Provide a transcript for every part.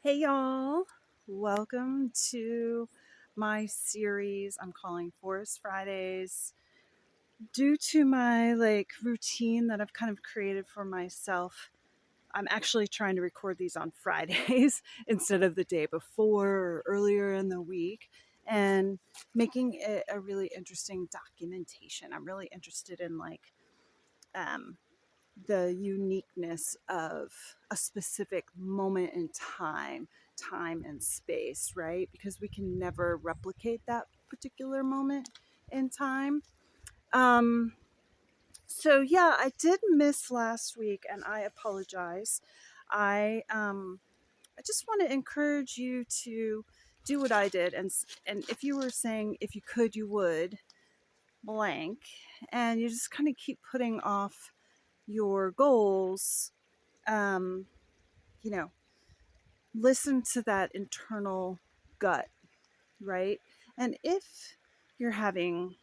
Hey y'all, welcome to my series I'm calling Forest Fridays. Due to my routine that I've kind of created for myself, I'm actually trying to record these on Fridays instead of the day before or earlier in the week and making it a really interesting documentation. I'm really interested in um, the uniqueness of a specific moment in time and space, right? Because we can never replicate that particular moment in time. Um, so yeah, I did miss last week, and I apologize. I just want to encourage you to do what I did, and if you were saying if you could, you would blank, and you just kind of keep putting off your goals. um, you know, listen to that internal gut, right? And if you're having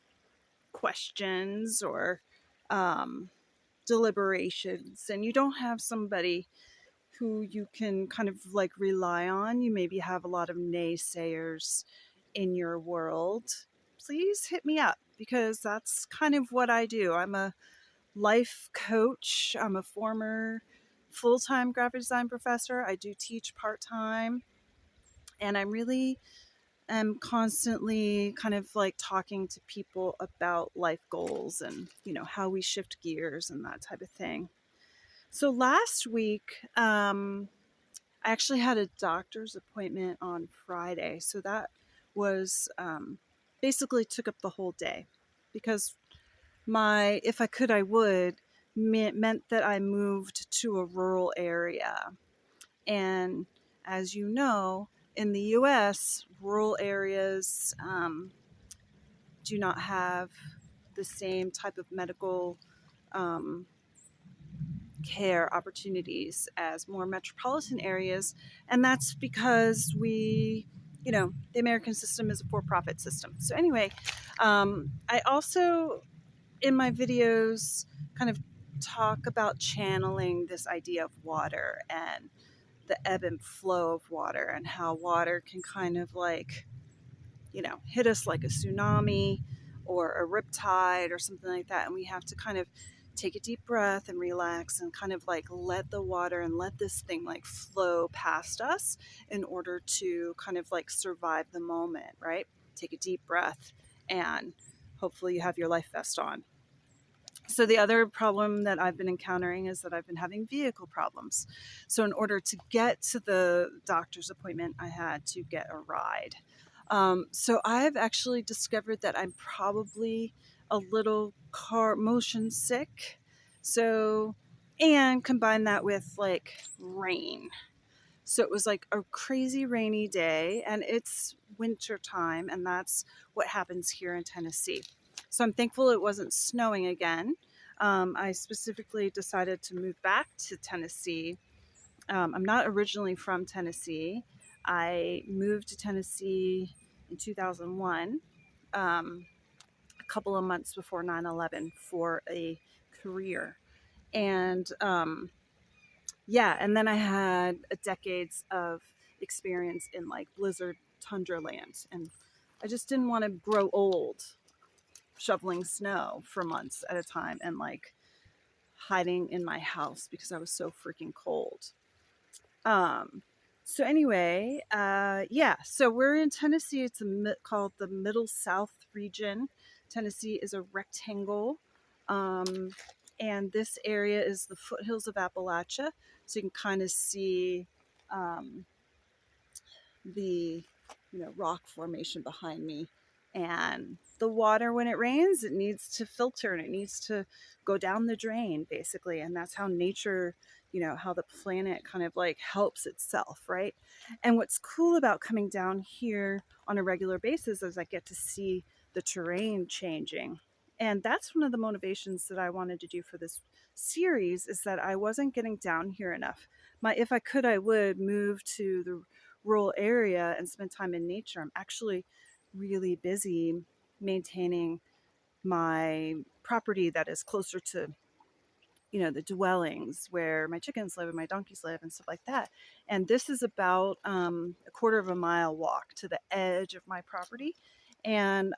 questions or um, deliberations and you don't have somebody who you can kind of rely on, you maybe have a lot of naysayers in your world, please hit me up because that's kind of what I do. I'm a life coach. I'm a former full-time graphic design professor. I do teach part-time, and I really am constantly kind of talking to people about life goals and, how we shift gears and that type of thing. So last week, I actually had a doctor's appointment on Friday. So that was basically took up the whole day because my if I could I would meant that I moved to a rural area. And as you know, in the US, rural areas do not have the same type of medical um, care opportunities as more metropolitan areas. And that's because the American system is a for profit system. So, anyway, I also in my videos kind of talk about channeling this idea of water and the ebb and flow of water and how water can kind of hit us like a tsunami or a riptide or something like that. And we have to kind of take a deep breath and relax and kind of let the water and let this thing flow past us in order to kind of survive the moment, right? Take a deep breath and hopefully you have your life vest on. So the other problem that I've been encountering is that I've been having vehicle problems. So in order to get to the doctor's appointment, I had to get a ride. So I've actually discovered that I'm probably a little car motion sick. So, and combine that with rain. So it was like a crazy rainy day, and it's winter time, and that's what happens here in Tennessee. So I'm thankful it wasn't snowing again. I specifically decided to move back to Tennessee. I'm not originally from Tennessee. I moved to Tennessee in 2001, a couple of months before 9/11 for a career. And yeah, and then I had a decades of experience in blizzard tundra land, and I just didn't want to grow old shoveling snow for months at a time and hiding in my house because I was so freaking cold. Um, so anyway, yeah, so we're in Tennessee. It's called the Middle South region. Tennessee is a rectangle. Um, and this area is the foothills of Appalachia. So you can kind of see um, the rock formation behind me. And the water, when it rains, it needs to filter and it needs to go down the drain, basically. And that's how nature, how the planet kind of helps itself, right? And what's cool about coming down here on a regular basis is I get to see the terrain changing. And that's one of the motivations that I wanted to do for this series, is that I wasn't getting down here enough. If I could, I would move to the rural area and spend time in nature. I'm actually really busy maintaining my property that is closer to the dwellings where my chickens live and my donkeys live and stuff like that. And this is about a quarter of a mile walk to the edge of my property. And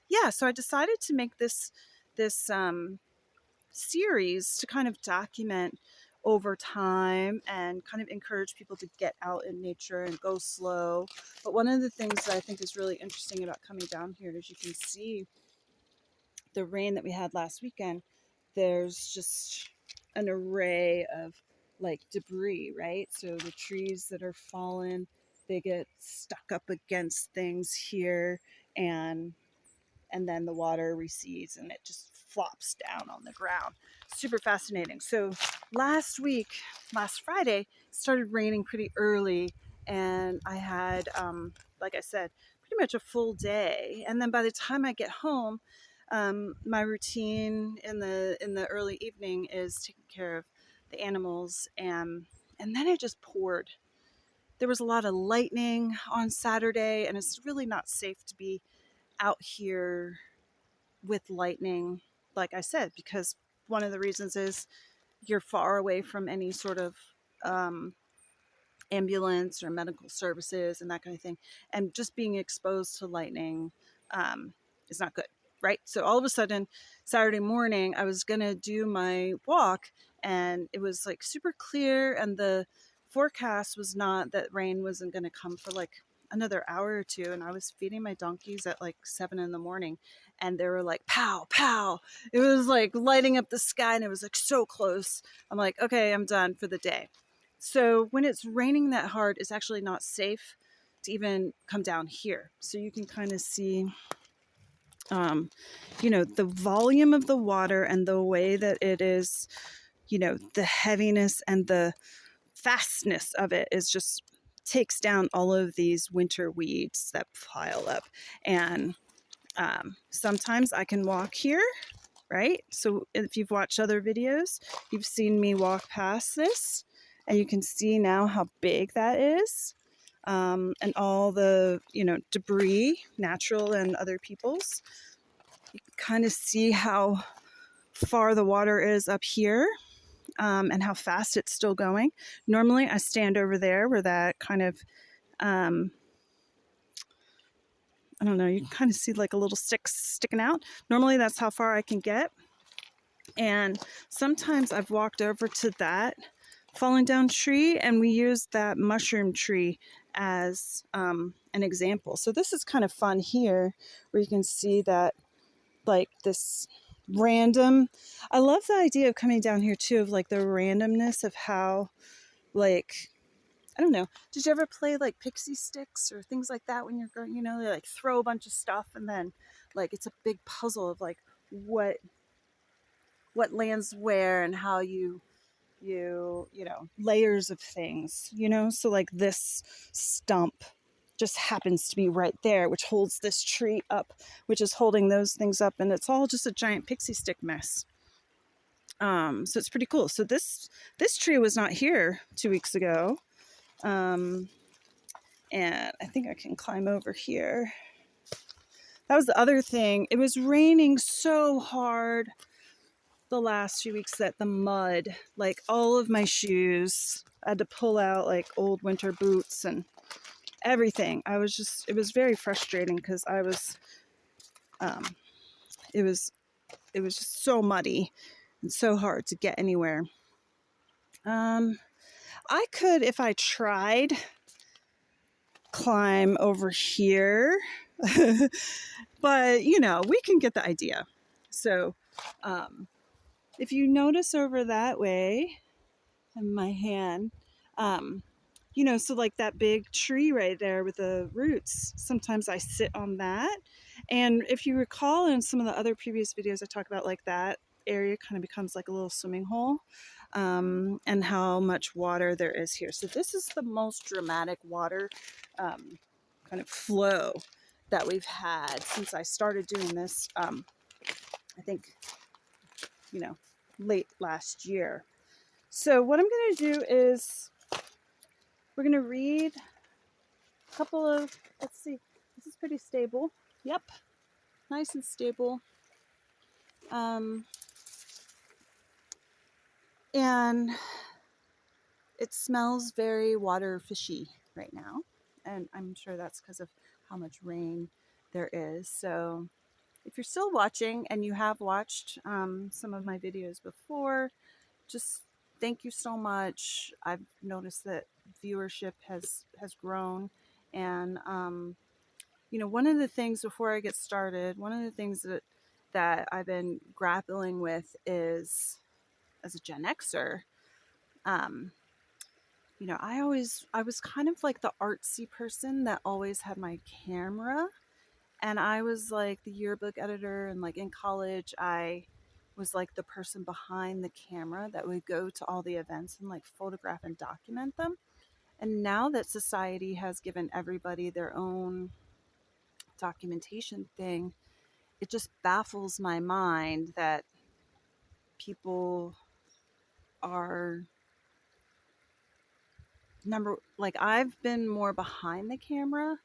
yeah, so I decided to make this series to kind of document over time and kind of encourage people to get out in nature and go slow. But one of the things that I think is really interesting about coming down here is you can see the rain that we had last weekend. There's just an array of like debris, right? So the trees that are fallen, they get stuck up against things here, and then the water recedes and it just flops down on the ground. Super fascinating. So last Friday, it started raining pretty early, and I had, like I said, pretty much a full day. And then by the time I get home, my routine in the early evening is taking care of the animals, and then it just poured. There was a lot of lightning on Saturday, and it's really not safe to be out here with lightning, like I said, because one of the reasons is you're far away from any sort of um, ambulance or medical services and that kind of thing. And just being exposed to lightning is not good, right? So all of a sudden, Saturday morning, I was going to do my walk, and it was like super clear, and the forecast was not that rain wasn't going to come for like another hour or two. And I was feeding my donkeys at like 7 a.m, and they were like, pow, pow. It was like lighting up the sky, and it was like so close. I'm like, okay, I'm done for the day. So when it's raining that hard, it's actually not safe to even come down here. So you can kind of see, the volume of the water and the way that it is, the heaviness and the fastness of it is just takes down all of these winter weeds that pile up. And sometimes I can walk here, right? So if you've watched other videos, you've seen me walk past this, and you can see now how big that is, and all the, debris, natural and other people's. You can kind of see how far the water is up here, and how fast it's still going. Normally I stand over there where that kind of, I don't know, you can kind of see like a little stick sticking out. Normally that's how far I can get. And sometimes I've walked over to that fallen down tree, and we used that mushroom tree as an example. So this is kind of fun here, where you can see that like this random, I love the idea of coming down here too, of like the randomness of how, like, I don't know, did you ever play like pixie sticks or things like that when you're going, they like throw a bunch of stuff, and then like it's a big puzzle of like what lands where, and how you layers of things, so like this stump just happens to be right there, which holds this tree up, which is holding those things up, and it's all just a giant pixie stick mess. So it's pretty cool. So this tree was not here 2 weeks ago, and I think I can climb over here. That was the other thing. It was raining so hard the last few weeks that the mud, like all of my shoes, I had to pull out like old winter boots and everything. It was very frustrating because it was just so muddy and so hard to get anywhere. I could, if I tried, climb over here, but we can get the idea. So, if you notice over that way in my hand, so like that big tree right there with the roots, sometimes I sit on that. And if you recall in some of the other previous videos, I talk about like that area kind of becomes like a little swimming hole, and how much water there is here. So this is the most dramatic water kind of flow that we've had since I started doing this, I think, late last year. So what I'm going to do is we're going to read a couple of, let's see, this is pretty stable. Yep, nice and stable. And it smells very water fishy right now. And I'm sure that's because of how much rain there is. So if you're still watching and you have watched some of my videos before, just thank you so much. I've noticed that viewership has grown. And one of the things before I get started, one of the things that I've been grappling with is, as a Gen Xer, um, I was kind of like the artsy person that always had my camera, and I was like the yearbook editor, and like in college I was like the person behind the camera that would go to all the events and like photograph and document them. And now that society has given everybody their own documentation thing, it just baffles my mind that people are like I've been more behind the camera.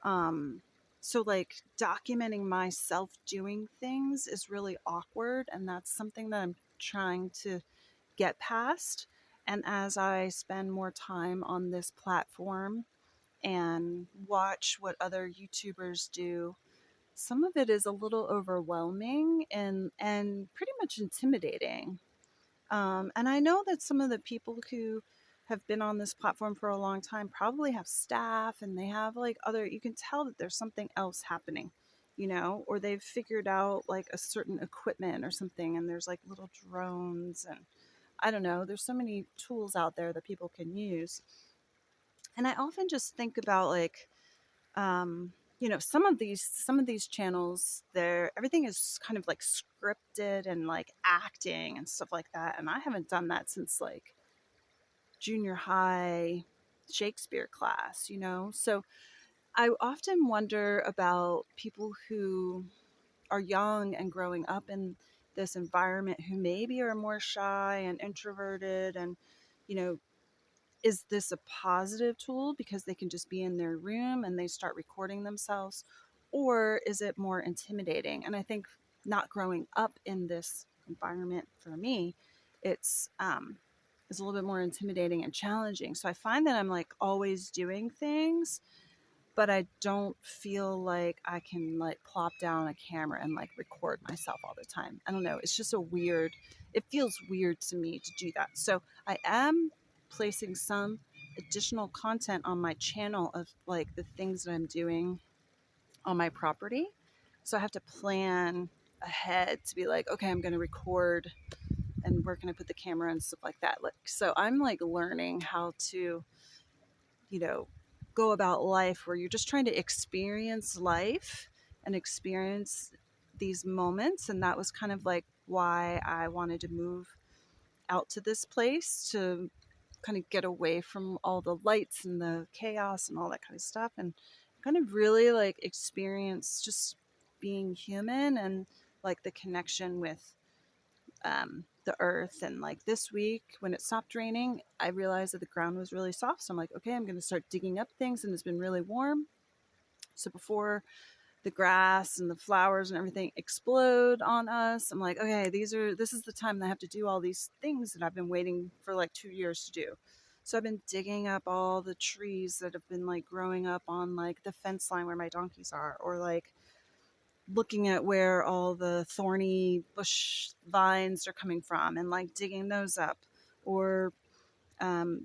Um, so like documenting myself doing things is really awkward, and that's something that I'm trying to get past. And as I spend more time on this platform and watch what other YouTubers do, some of it is a little overwhelming and pretty much intimidating. And I know that some of the people who have been on this platform for a long time probably have staff, and they have like other, you can tell that there's something else happening, or they've figured out like a certain equipment or something, and there's like little drones, and I don't know, there's so many tools out there that people can use. And I often just think about like, some of these channels, they're everything is kind of like scripted and like acting and stuff like that, and I haven't done that since like junior high Shakespeare class. So I often wonder about people who are young and growing up in this environment, who maybe are more shy and introverted, and you know is this a positive tool because they can just be in their room and they start recording themselves? Or is it more intimidating? And I think not growing up in this environment, for me, it's is a little bit more intimidating and challenging. So I find that I'm like always doing things, but I don't feel like I can like plop down a camera and like record myself all the time. I don't know. It's just it feels weird to me to do that. So I am placing some additional content on my channel of like the things that I'm doing on my property. So I have to plan ahead to be like, okay, I'm going to record and where can I put the camera and stuff like that. Like, so I'm like learning how to, you know, go about life where you're just trying to experience life and experience these moments. And that was kind of like why I wanted to move out to this place, to kind of get away from all the lights and the chaos and all that kind of stuff, and kind of really like experience just being human and like the connection with the earth. And like this week when it stopped raining, I realized that the ground was really soft, so I'm like, okay, I'm going to start digging up things, and it's been really warm. So before the grass and the flowers and everything explode on us, I'm like, okay, this is the time that I have to do all these things that I've been waiting for like 2 years to do. So I've been digging up all the trees that have been like growing up on like the fence line where my donkeys are, or like looking at where all the thorny bush vines are coming from and like digging those up. Or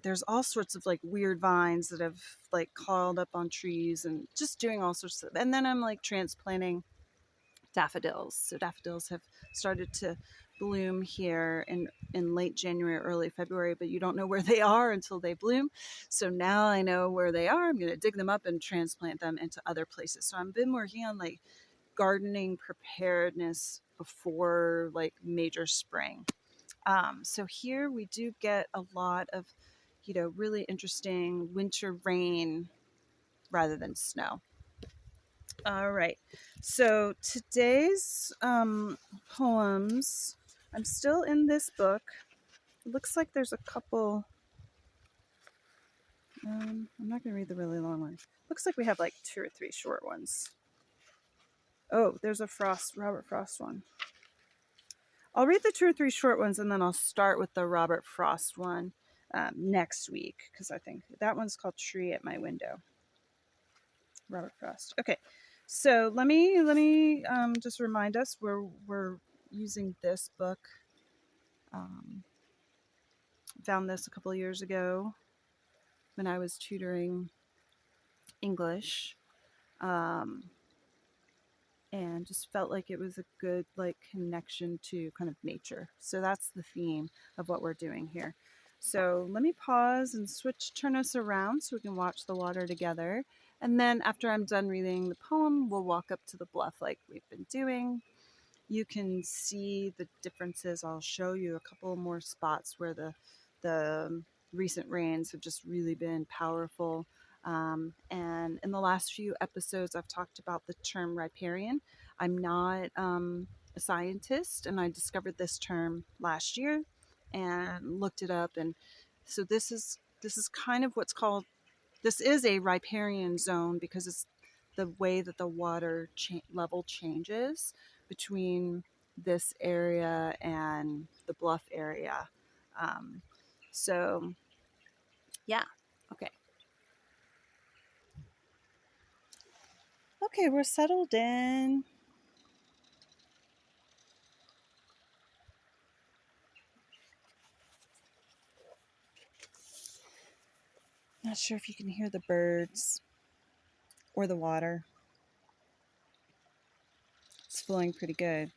there's all sorts of like weird vines that have like crawled up on trees, and just doing all sorts of. And then I'm like transplanting daffodils. So daffodils have started to bloom here in late January, early February, but you don't know where they are until they bloom. So now I know where they are. I'm going to dig them up and transplant them into other places. So I've been working on like gardening preparedness before like major spring. So here we do get a lot of, really interesting winter rain rather than snow. All right. So today's poems, I'm still in this book. It looks like there's a couple. I'm not going to read the really long one. Looks like we have like 2 or 3 short ones. Oh, there's a Robert Frost one. I'll read the 2 or 3 short ones, and then I'll start with the Robert Frost one next week, because I think that one's called Tree at My Window. Robert Frost. Okay, so let me just remind us we're using this book. Found this a couple of years ago when I was tutoring English. And just felt like it was a good connection to kind of nature. So that's the theme of what we're doing here. So let me pause and turn us around so we can watch the water together. And then after I'm done reading the poem, we'll walk up to the bluff like we've been doing. You can see the differences. I'll show you a couple more spots where the recent rains have just really been powerful. And in the last few episodes, I've talked about the term riparian. I'm not a scientist, and I discovered this term last year and looked it up. And so this is kind of what's called, this is a riparian zone because it's the way that the water level changes between this area and the bluff area. So yeah, okay. Okay, we're settled in. Not sure if you can hear the birds or the water. It's flowing pretty good.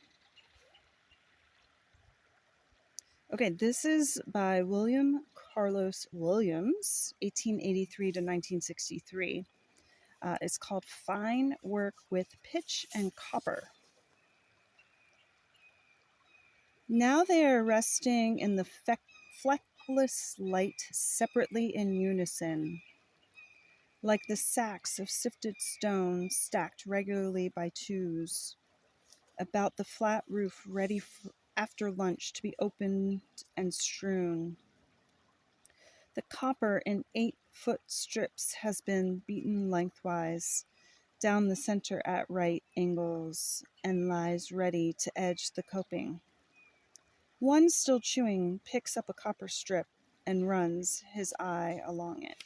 Okay, this is by William Carlos Williams, 1883 to 1963. It's called Fine Work with Pitch and Copper. Now they are resting in the fleckless light separately in unison, like the sacks of sifted stone stacked regularly by twos, about the flat roof ready after lunch to be opened and strewn. The copper in 8-foot strips has been beaten lengthwise down the center at right angles and lies ready to edge the coping. One still chewing picks up a copper strip and runs his eye along it.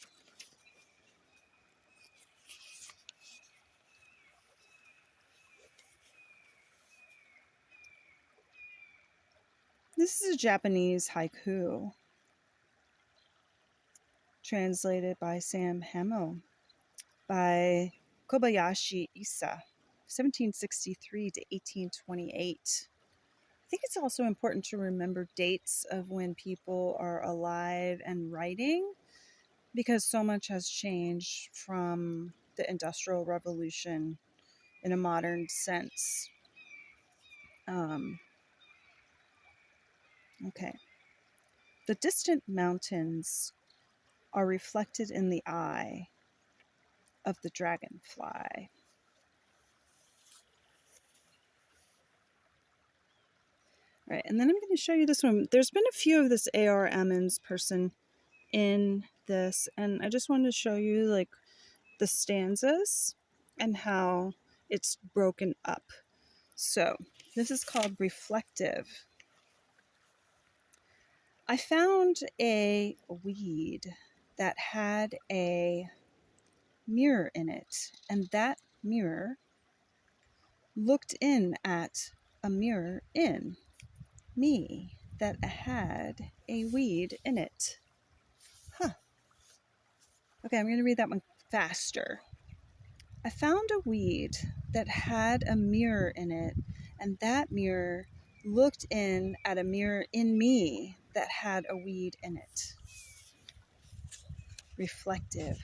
This is a Japanese haiku, translated by Sam Hamo, by Kobayashi Isa, 1763 to 1828. I think it's also important to remember dates of when people are alive and writing, because so much has changed from the Industrial Revolution in a modern sense. Okay. The distant mountains are reflected in the eye of the dragonfly. All right, and then I'm going to show you this one. There's been a few of this A.R. Emmons person in this, and I just wanted to show you the stanzas and how it's broken up. So this is called Reflective. I found a weed that had a mirror in it, and that mirror looked in at a mirror in me that had a weed in it. Huh. Okay, I'm going to read that one faster. I found a weed that had a mirror in it, and that mirror looked in at a mirror in me that had a weed in it. Reflective.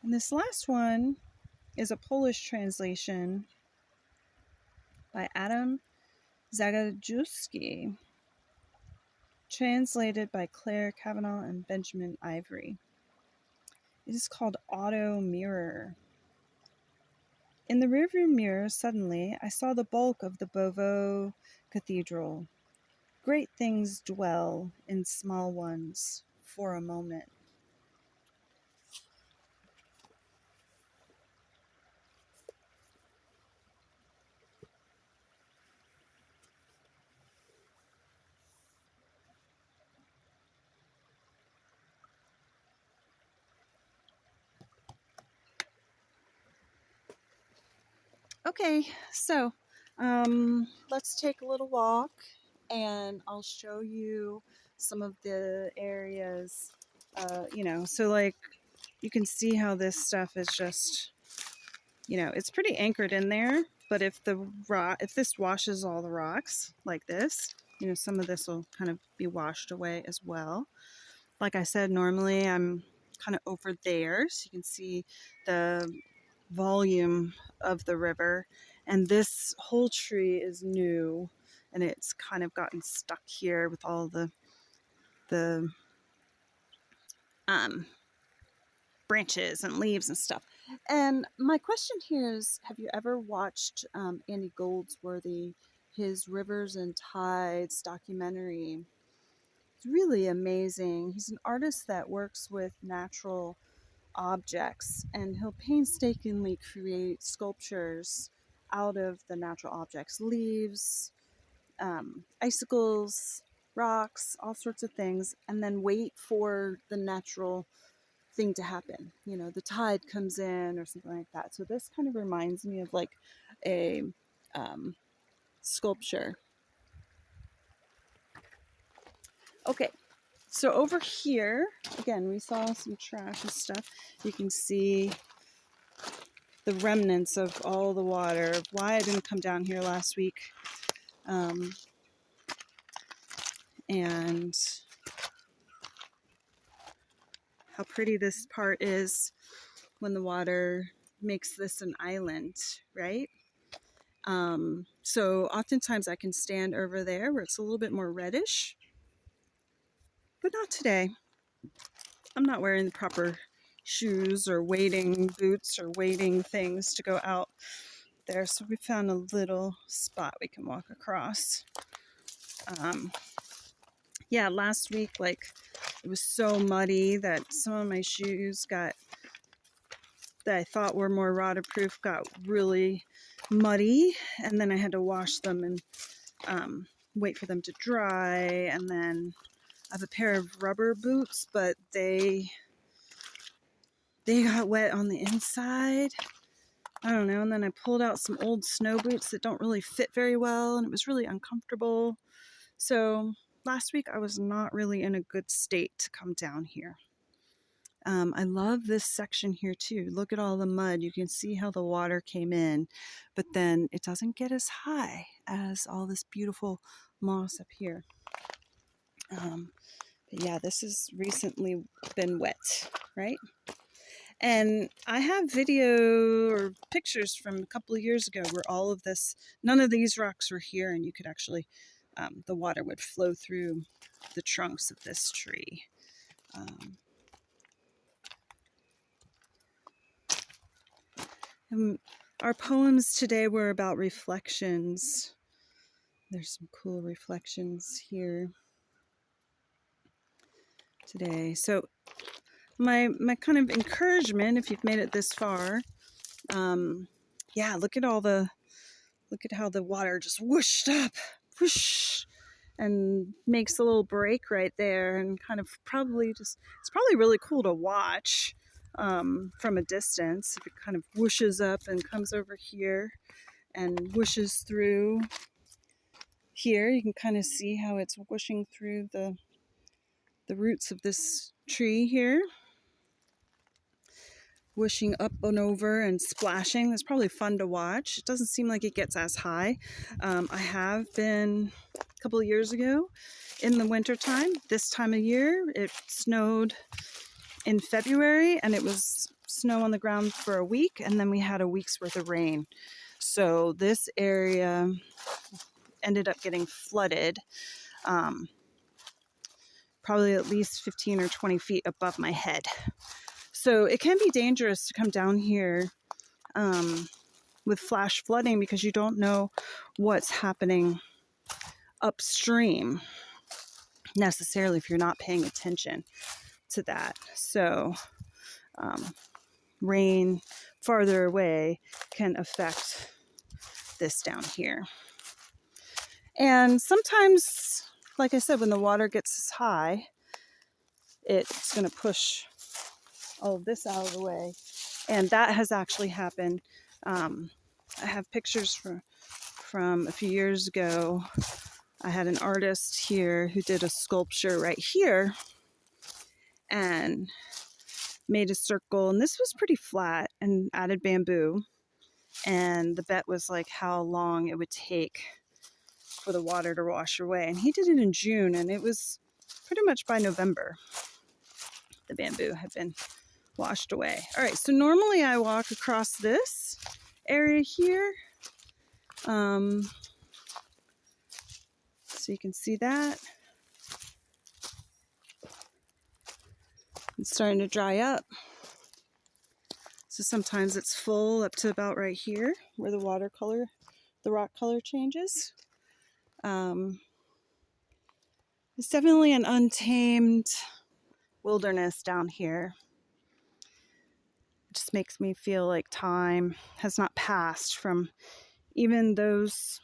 And this last one is a Polish translation by Adam Zagajewski, translated by Claire Cavanaugh and Benjamin Ivory. It is called Auto Mirror. In the rearview mirror, suddenly, I saw the bulk of the Beauvau Cathedral. Great things dwell in small ones for a moment. Okay, so let's take a little walk and I'll show you some of the areas, so like you can see how this stuff is just, it's pretty anchored in there, but if this washes all the rocks like this, some of this will kind of be washed away as well. Like I said, normally I'm kind of over there, so you can see the volume of the river. And this whole tree is new, and it's kind of gotten stuck here with all the um, branches and leaves and stuff. And my question here is, have you ever watched Andy Goldsworthy, his Rivers and Tides documentary? It's really amazing. He's an artist that works with natural objects, and he'll painstakingly create sculptures out of the natural objects, leaves, icicles, rocks, all sorts of things, and then wait for the natural thing to happen. The tide comes in or something like that. So this kind of reminds me of like a sculpture. Okay, so over here, again, we saw some trash and stuff. You can see the remnants of all the water, why I didn't come down here last week. And how pretty this part is when the water makes this an island, right? So oftentimes I can stand over there where it's a little bit more reddish, but not today. I'm not wearing the proper shoes or wading boots or wading things to go out there. So we found a little spot we can walk across. Yeah, last week, like, it was so muddy that some of my shoes that I thought were more waterproof got really muddy, and then I had to wash them and wait for them to dry. And then I have a pair of rubber boots, but they got wet on the inside. I don't know. And then I pulled out some old snow boots that don't really fit very well, and it was really uncomfortable. So last week I was not really in a good state to come down here. I love this section here too. Look at all the mud. You can see how the water came in, but then it doesn't get as high as all this beautiful moss up here. But yeah, this has recently been wet, right? And I have video or pictures from a couple of years ago where all of this, none of these rocks were here, and you could actually, the water would flow through the trunks of this tree. And our poems today were about reflections. There's some cool reflections here today. So my kind of encouragement, if you've made it this far, yeah, look at how the water just whooshed up, whoosh, and makes a little break right there, and kind of it's probably really cool to watch from a distance. If it kind of whooshes up and comes over here and whooshes through here, you can kind of see how it's whooshing through the roots of this tree here, whooshing up and over and splashing. That's probably fun to watch. It doesn't seem like it gets as high. I have been a couple of years ago in the wintertime. This time of year, it snowed in February, and it was snow on the ground for a week, and then we had a week's worth of rain. So this area ended up getting flooded, probably at least 15 or 20 feet above my head. So it can be dangerous to come down here with flash flooding, because you don't know what's happening upstream necessarily if you're not paying attention to that. So rain farther away can affect this down here. And sometimes, like I said, when the water gets high, it's going to push all of this out of the way. And that has actually happened I have pictures from a few years ago. I had an artist here who did a sculpture right here and made a circle, and this was pretty flat, and added bamboo. And the bet was like how long it would take for the water to wash away. And he did it in June, and it was pretty much by November the bamboo had been washed away. All right, so normally I walk across this area here. So you can see that. It's starting to dry up. So sometimes it's full up to about right here where the rock color changes. It's definitely an untamed wilderness down here. It just makes me feel like time has not passed from even those,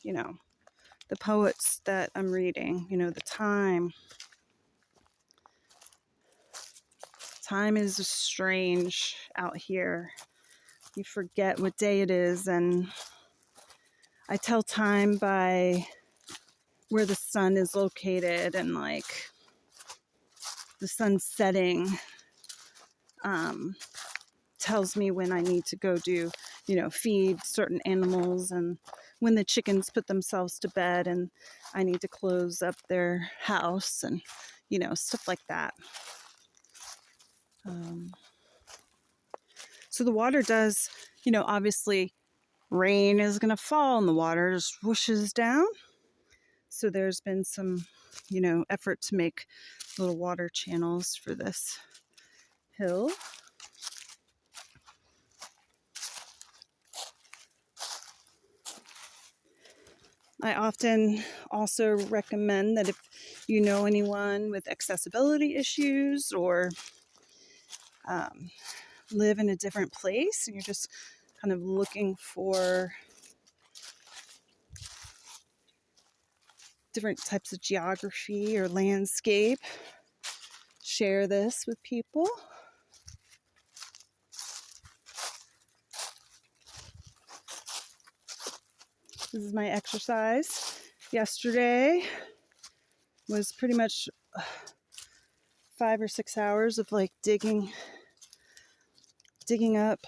the poets that I'm reading, the time. Time is strange out here. You forget what day it is, and I tell time by where the sun is located, and like the sun setting tells me when I need to go do, feed certain animals, and when the chickens put themselves to bed and I need to close up their house, and, stuff like that. So the water does, obviously rain is going to fall and the water just whooshes down. So there's been some, effort to make little water channels for this hill. I often also recommend that if you know anyone with accessibility issues or live in a different place and you're just kind of looking for different types of geography or landscape, share this with people. This is my exercise. Yesterday was pretty much 5 or 6 hours of like digging up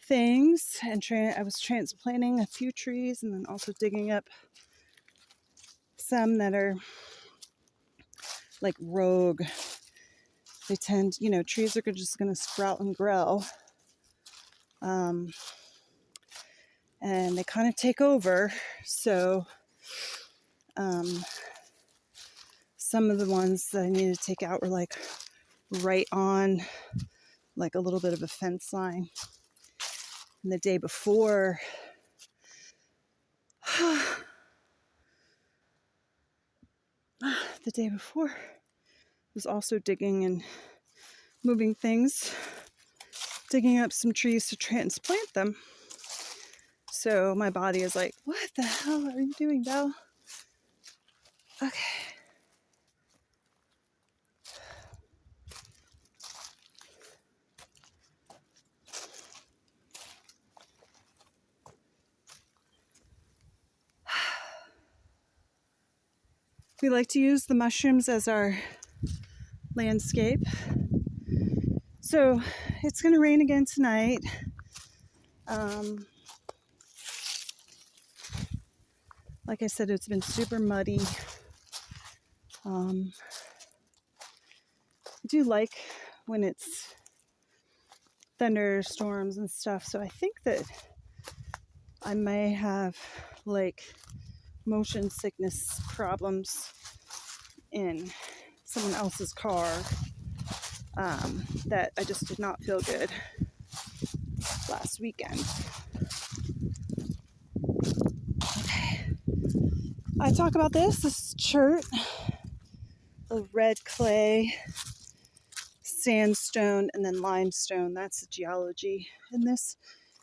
things, and I was transplanting a few trees and then also digging up some that are like rogue. They tend, trees are just going to sprout and grow. And they kind of take over. So some of the ones that I needed to take out were like right on like a little bit of a fence line. And the day before, was also digging and moving things, digging up some trees to transplant them. So my body is like, what the hell are you doing, Belle? Okay. We like to use the mushrooms as our landscape. So it's going to rain again tonight. Like I said, it's been super muddy. I do like when it's thunderstorms and stuff. So I think that I may have like motion sickness problems in someone else's car, that I just did not feel good last weekend. Okay. I talk about this is chert, the red clay, sandstone, and then limestone. That's the geology in this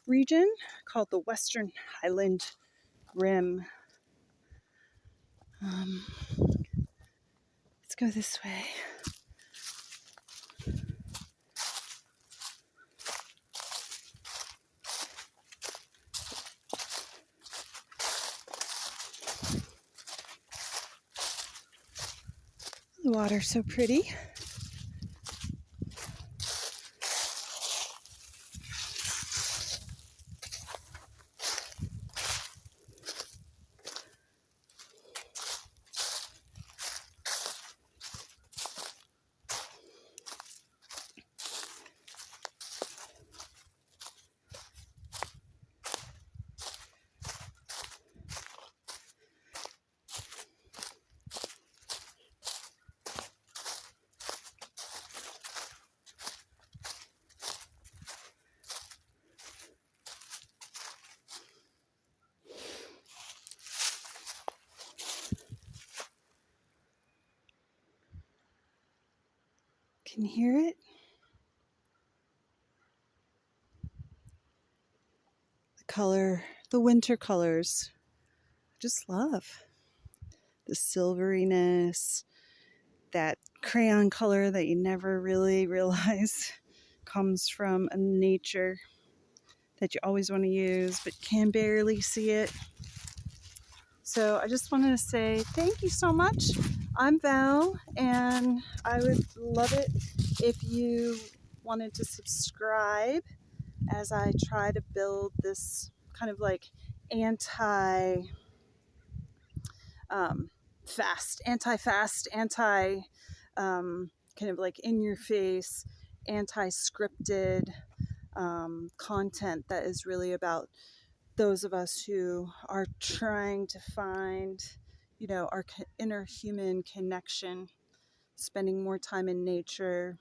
region called the Western Highland Rim. Let's go this way. The water's so pretty. Can you hear it? The color, the winter colors. I just love the silveriness, that crayon color that you never really realize comes from a nature that you always want to use but can barely see it. So I just wanted to say thank you so much. I'm Val, and I would love it if you wanted to subscribe as I try to build this kind of like anti fast, kind of like in your face, anti scripted content that is really about those of us who are trying to find, our inner human connection, spending more time in nature,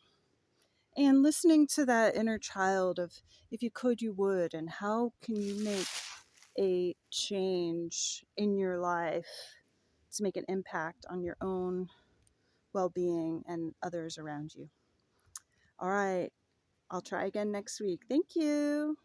and listening to that inner child of if you could, you would, and how can you make a change in your life to make an impact on your own well-being and others around you. All right, I'll try again next week. Thank you.